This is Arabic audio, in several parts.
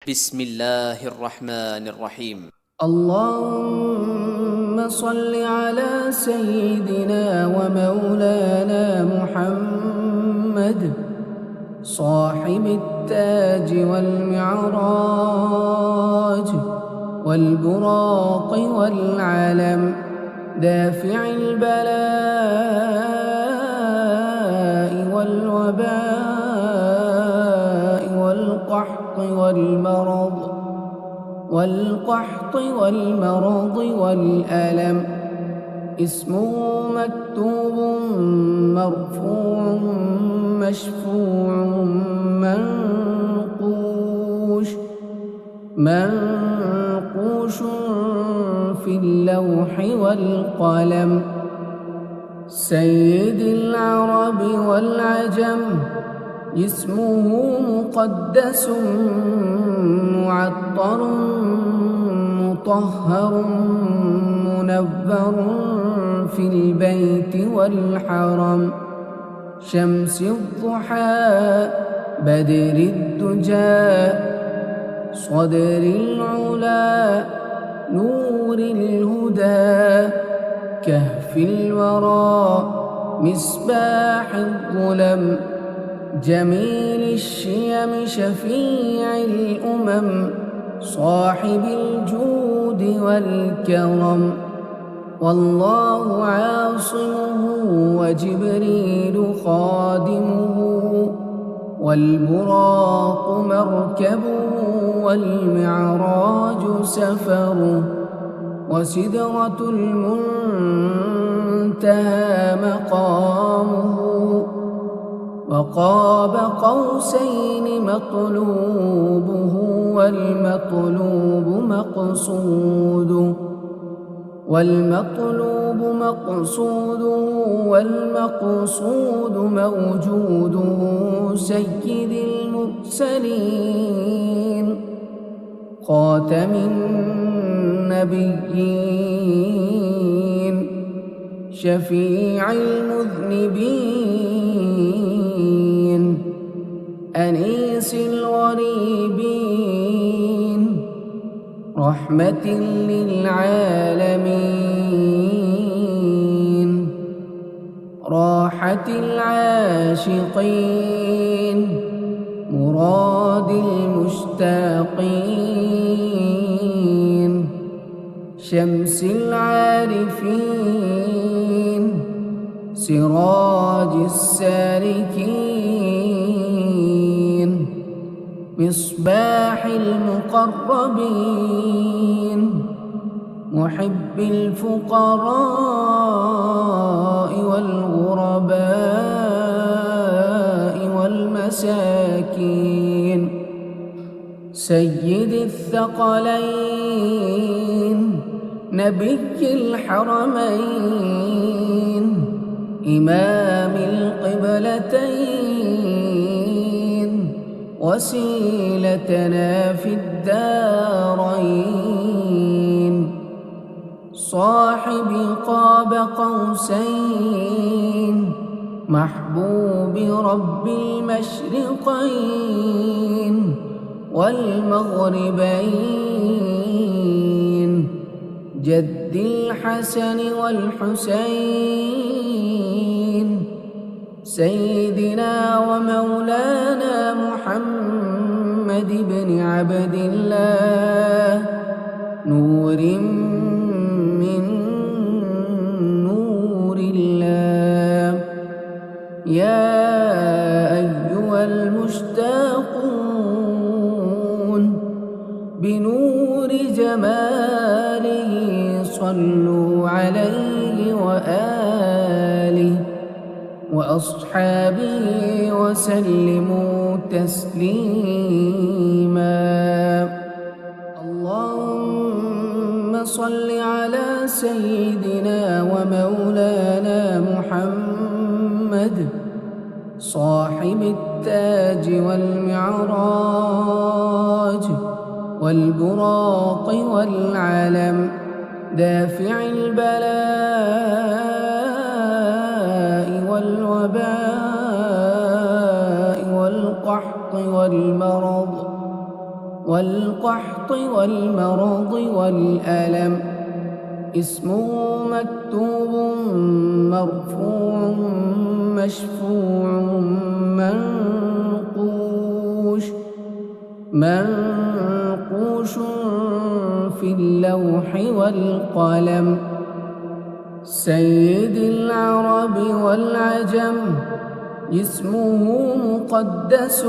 بسم الله الرحمن الرحيم. اللهم صل على سيدنا ومولانا محمد صاحب التاج والمعراج والبراق والعلم دافع البلاء والوباء والقحط والمرض والألم. اسمه مكتوب مرفوع مشفوع منقوش في اللوح والقلم. سيد العرب والعجم اسمه مقدس معطر مطهر منور في البيت والحرم. شمس الضحى بدر الدجى صدر العلا نور الهدى كهف الورى مصباح الظلم. جميل الشيم شفيع الأمم صاحب الجود والكرم. والله عاصمه وجبريل خادمه والبراق مركبه والمعراج سفره وسدرة المنتهى مقامه وقاب قوسين مطلوبه والمقصود موجوده. سيد المرسلين خاتم النبيين شفيع المذنبين أنيس الغريبين رحمة للعالمين راحة العاشقين مراد المشتاقين شمس العارفين سراج السالكين مصباح المقربين محب الفقراء والغرباء والمساكين. سيد الثقلين نبي الحرمين إمام القبلتين وسيلتنا في الدارين. صاحب قاب قوسين محبوب رب المشرقين والمغربين جد الحسن والحسين سيدنا ومولانا محمد بن عبد الله نور من نور الله. يا أيها المشتاقون بنور جماله صلوا عليه وآله وأصحابه وسلموا تسليما. اللهم صل على سيدنا ومولانا محمد صاحب التاج والمعراج والبراق والعلم دافع البلاء والوباء والقحط والمرض والقحط والمرض والألم. اسمه مكتوب مرفوع مشفوع منقوش في اللوح والقلم. سيد العرب والعجم اسمه مقدس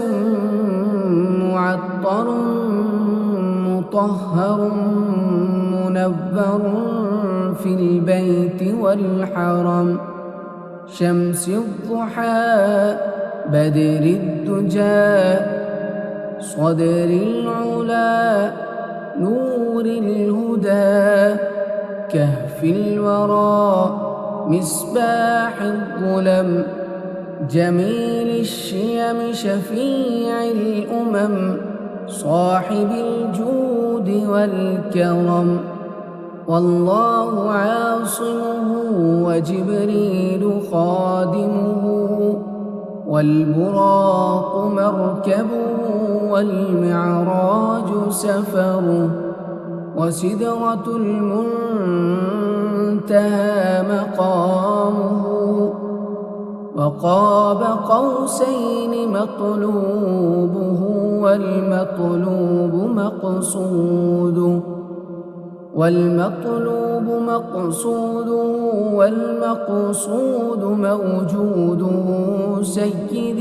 معطر مطهر منبر في البيت والحرم. شمس الضحى بدر الدجى صدر العلا نور الهدى كهف الورى مصباح الظلم. جميل الشيم شفيع الأمم صاحب الجود والكرم. والله عاصمه وجبريل خادمه والبراق مركبه والمعراج سفره. وسدرة المنتهى مقامه وقاب قوسين مطلوبه والمطلوب مقصوده موجوده. سيد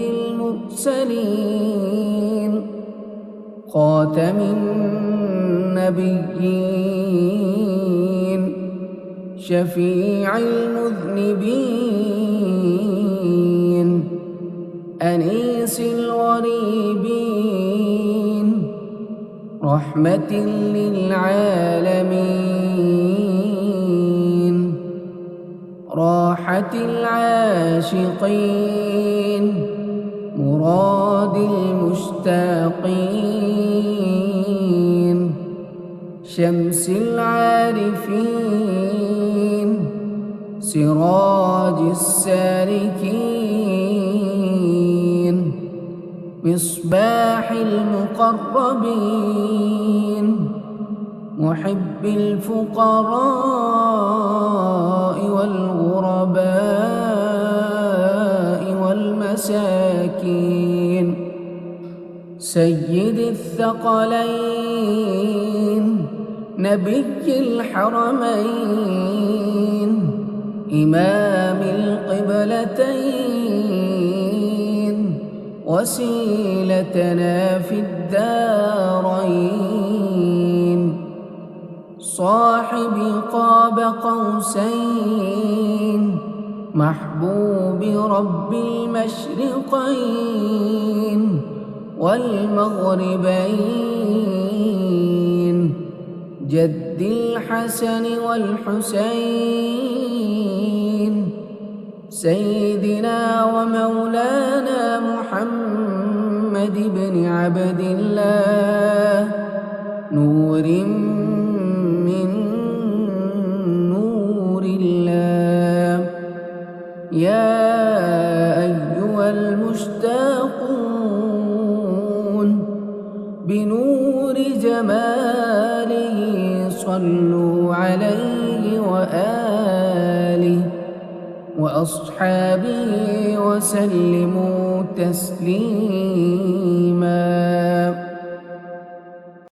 المرسلين خاتم النبيين شفيع المذنبين أنيس الغريبين رحمة للعالمين راحة العاشقين مراد المشتاقين. شمس العارفين سراج السالكين مصباح المقربين محب الفقراء والغرباء والمساكين. سيد الثقلين نبي الحرمين إمام القبلتين وسيلتنا في الدارين. صاحب قاب قوسين محبوب رب المشرقين والمغربين جد الحسن والحسين سيدنا ومولانا محمد بن عبد الله نور من نور الله. يا أيها المشتاقون بنور جماله صلوا عليه وآله وأصحابه وسلموا تسليما.